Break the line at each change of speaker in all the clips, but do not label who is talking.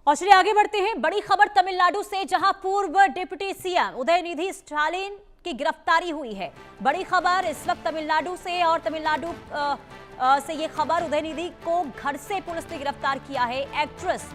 और चलिए आगे बढ़ते हैं। बड़ी खबर तमिलनाडु से, जहां पूर्व डिप्टी सीएम उदयनिधि स्टालिन की गिरफ्तारी हुई है। बड़ी खबर इस वक्त तमिलनाडु से, और तमिलनाडु से ये खबर, उदयनिधि को घर से पुलिस ने गिरफ्तार किया है। एक्ट्रेस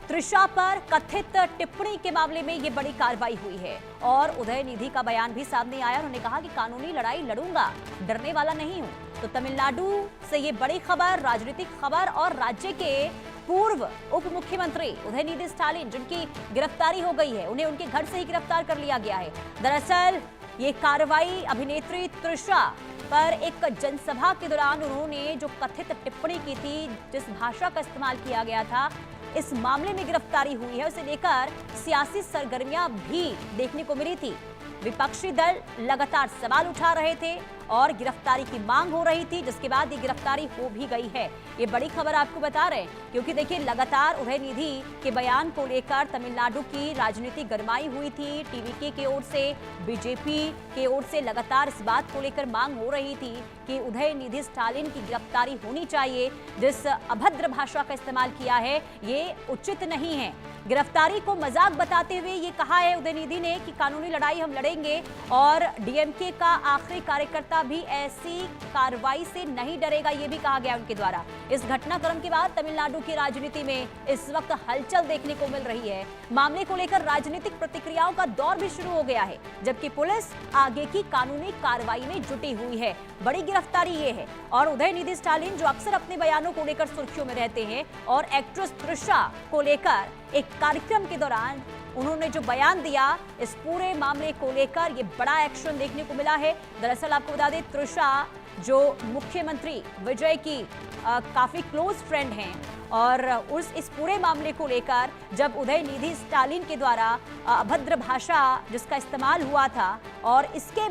त्रिशा पर कथित टिप्पणी के मामले में ये बड़ी कार्रवाई हुई है और उदयनिधि का बयान भी सामने आया। उन्होंने कहा कि कानूनी लड़ाई लड़ूंगा, डरने वाला नहीं हूं। तो तमिलनाडु से ये बड़ी खबर, राजनीतिक खबर, और राज्य के पूर्व उप मुख्यमंत्री उदयनिधि स्टालिन, जिनकी गिरफ्तारी हो गई है, उन्हें उनके घर से ही गिरफ्तार कर लिया गया है। दरअसल ये कार्रवाई अभिनेत्री त्रिशा पर एक जनसभा के दौरान उन्होंने जो कथित टिप्पणी की थी, जिस भाषा का इस्तेमाल किया गया था, इस मामले में गिरफ्तारी हुई है। उसे लेकर सियासी सरगर्मियां भी देखने को मिली थी। विपक्षी दल लगातार सवाल उठा रहे थे और गिरफ्तारी की मांग हो रही थी, जिसके बाद ये गिरफ्तारी हो भी गई है। ये बड़ी खबर आपको बता रहे हैं, क्योंकि देखिए लगातार उदयनिधि के बयान को लेकर तमिलनाडु की राजनीति गरमाई हुई थी। टीवीके की ओर से, बीजेपी की ओर से लगातार इस बात को लेकर मांग हो रही थी कि उदयनिधि स्टालिन की गिरफ्तारी होनी चाहिए। जिस अभद्र भाषा का इस्तेमाल किया है, ये उचित नहीं है। गिरफ्तारी को मजाक बताते हुए ये कहा है उदयनिधि ने कि कानूनी लड़ाई हम लड़ेंगे, और डीएमके का आखिरी कार्यकर्ता भी ऐसी कार्रवाई से नहीं डरेगा, ये भी कहा गया उनके द्वारा। इस घटनाक्रम के बाद तमिलनाडु की राजनीति में इस वक्त हलचल देखने को मिल रही है। मामले को लेकर राजनीतिक प्रतिक्रियाओं का दौर भी शुरू हो गया है, जबकि पुलिस आगे की कानूनी कार्रवाई में जुटी हुई है। बड़ी गिरफ्तारी ये है। और उदयनिधि स्टालिन, जो अक्सर अपने बयानों को लेकर सुर्खियों में रहते हैं, और एक्ट्रेस त्रिशा को लेकर एक कार्यक्रम के दौरान उन्होंने जो बयान दिया, इस पूरे मामले को लेकर ये बड़ा एक्शन देखने को मिला है। दरअसल आपको बता दें, त्रिशा जो मुख्यमंत्री विजय की काफी क्लोज फ्रेंड हैं, और इस पूरे मामले को लेकर जब उदयनिधि स्टालिन के द्वारा अभद्र भाषा जिसका इस्तेमाल हुआ था, और इसके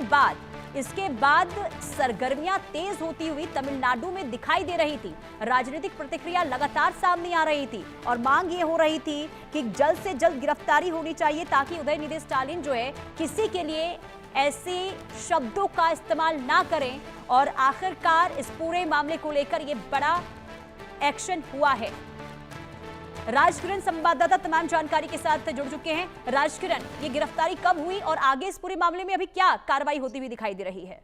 बाद सरगर्मियां तेज होती हुई तमिलनाडु में दिखाई दे रही थी। राजनीतिक प्रतिक्रिया लगातार सामने आ रही थी और मांग ये हो रही थी कि जल्द से जल्द गिरफ्तारी होनी चाहिए, ताकि उदयनिधि स्टालिन जो है किसी के लिए ऐसे शब्दों का इस्तेमाल ना करें। और आखिरकार इस पूरे मामले को लेकर ये बड़ा एक्शन हुआ है। राजकिरण संवाददाता तमाम जानकारी के साथ जुड़ चुके हैं। राजकिरण, ये गिरफ्तारी कब हुई और आगे इस पूरे मामले में अभी क्या कार्रवाई होती हुई दिखाई दे रही है?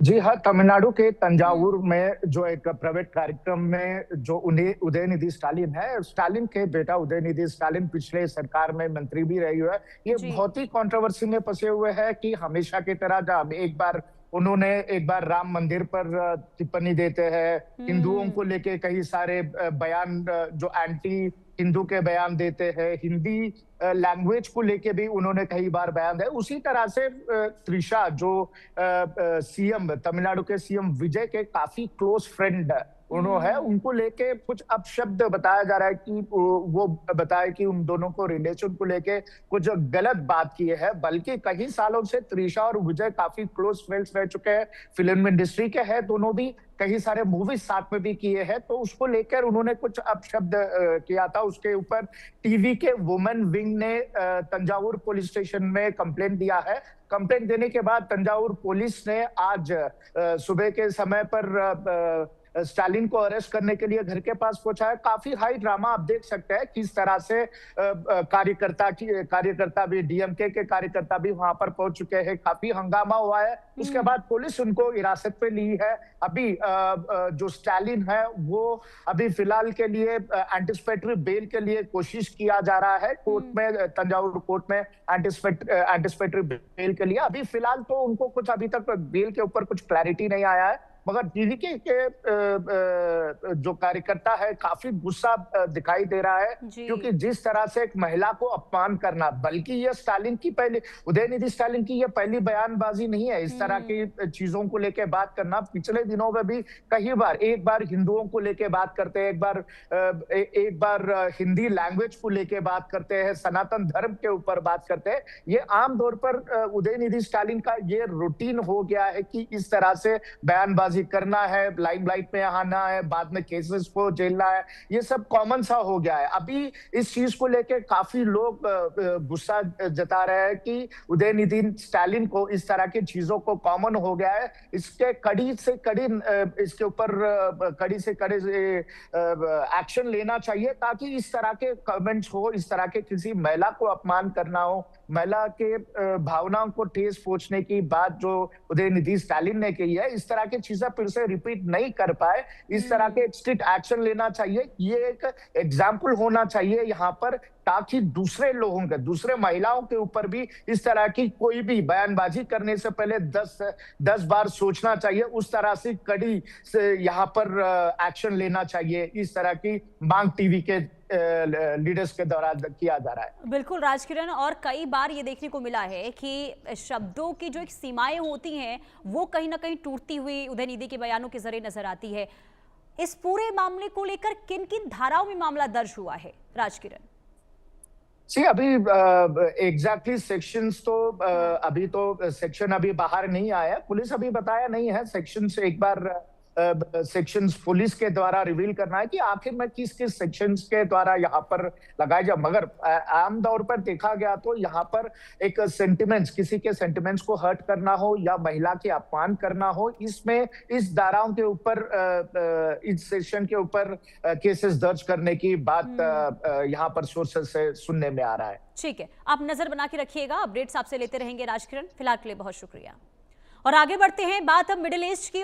जी हाँ, तमिलनाडु के तंजावुर में जो एक प्राइवेट कार्यक्रम में जो उन्हें उदयनिधि स्टालिन है, स्टालिन के बेटा उदयनिधि स्टालिन पिछले सरकार में मंत्री भी रही हुए है। ये बहुत ही कंट्रोवर्सी में फंसे हुए हैं कि हमेशा की तरह जब एक बार राम मंदिर पर टिप्पणी देते हैं, हिंदुओं को लेके कई सारे बयान जो एंटी हिंदू के बयान देते हैं, हिंदी लैंग्वेज को लेके भी उन्होंने कई बार बयान दिया। उसी तरह से त्रिशा जो सीएम तमिलनाडु के सीएम विजय के काफी क्लोज फ्रेंड उन्होंने है, उनको लेके कुछ अपशब्द बताया जा रहा है कि वो बताया कि उन दोनों को रिलेशन को लेके कुछ गलत बात किए है। बल्कि कई सालों से त्रिशा और विजय काफी क्लोज फ्रेंड्स रह चुके हैं, फिल्म इंडस्ट्री के हैं दोनों भी, कई सारे मूवीज साथ में भी किए हैं। तो उसको लेकर उन्होंने कुछ अपशब्द किया था। उसके ऊपर टीवी के वुमेन विंग ने तंजावुर पुलिस स्टेशन में कंप्लेंट दिया है। कंप्लेंट देने के बाद तंजावुर पुलिस ने आज सुबह के समय पर स्टालिन को अरेस्ट करने के लिए घर के पास पहुंचा है। काफी हाई ड्रामा आप देख सकते हैं, किस तरह से कार्यकर्ता भी, डीएमके के कार्यकर्ता भी वहां पर पहुंच चुके हैं। काफी हंगामा हुआ है। उसके बाद पुलिस उनको हिरासत पे ली है। अभी जो स्टालिन है वो अभी फिलहाल के लिए एंटिसिपेटरी बेल के लिए कोशिश किया जा रहा है कोर्ट में, तंजावुर कोर्ट में एंटिसिपेटरी बेल के लिए। अभी फिलहाल तो उनको कुछ अभी तक बेल के ऊपर कुछ क्लैरिटी नहीं आया है, मगर टीवीके के जो कार्यकर्ता है काफी गुस्सा दिखाई दे रहा है, क्योंकि जिस तरह से एक महिला को अपमान करना, बल्कि ये स्टालिन की पहली, उदयनिधि स्टालिन की ये पहली बयानबाजी नहीं है इस तरह की चीजों को लेके बात करना। पिछले दिनों में भी कई बार, एक बार हिंदुओं को लेके बात करते हैं, एक बार हिंदी लैंग्वेज को लेके बात करते हैं, सनातन धर्म के ऊपर बात करते हैं। ये आम तौर पर उदयनिधि स्टालिन का ये रूटीन हो गया है कि इस तरह से बयानबाजी बयानबाजी करना है, लाइमलाइट में आना है, बाद में केसेस को झेलना है, ये सब कॉमन सा हो गया है। अभी इस चीज को लेके काफी लोग गुस्सा जता रहे हैं कि उदयनिधि स्टालिन को इस तरह की चीजों को कॉमन हो गया है। इसके इसके ऊपर कड़ी से कड़ी एक्शन लेना चाहिए, ताकि इस तरह के कमेंट्स हो, इस तरह के किसी महिला को अपमान करना हो, महिला के भावनाओं को ठेस पहुंचने की बात जो उदयनिधि स्टालिन ने की है, इस तरह की चीजें फिर से रिपीट नहीं कर पाए। इस तरह के स्ट्रिक्ट एक्शन लेना चाहिए। ये एक एग्जाम्पल होना चाहिए यहाँ पर, ताकि दूसरे लोगों के, दूसरे महिलाओं के ऊपर भी इस तरह की कोई भी बयानबाजी करने से पहले 10 बार सोचना चाहिए। उस तरह से कड़ी से यहाँ पर एक्शन लेना चाहिए। इस तरह की मांग टीवी के लीडर्स के द्वारा किया जा रहा है।
बिल्कुल राजकिरण, और कई बार ये देखने को मिला है कि शब्दों की जो एक सीमाएं होती हैं वो कहीं ना कहीं टूटती हुई उदयनिधि के बयानों के जरिए नजर आती है। इस पूरे मामले को लेकर किन किन धाराओं में मामला दर्ज हुआ है राजकिरण?
जी, अभी एग्जैक्टली सेक्शंस तो अभी तो सेक्शन अभी बाहर नहीं आया, पुलिस अभी बताया नहीं है। सेक्शन से एक बार सेक्शंस पुलिस के द्वारा रिवील करना है कि आखिर में किस किस सेक्शंस के द्वारा यहाँ पर लगाए जाए। मगर आम तौर पर देखा गया तो यहाँ पर एक सेंटिमेंट्स, किसी के सेंटिमेंट्स को हर्ट करना हो या महिला के अपमान करना हो, इसमें इस धाराओं के ऊपर इस सेक्शन के ऊपर केसेस दर्ज करने की बात यहाँ पर सोर्सेस से सुनने में आ रहा है।
ठीक है, आप नजर बना के रखिएगा, अपडेट्स आपसे लेते रहेंगे राजकिरण। फिलहाल के लिए बहुत शुक्रिया। और आगे बढ़ते हैं, बात अब मिडिल ईस्ट की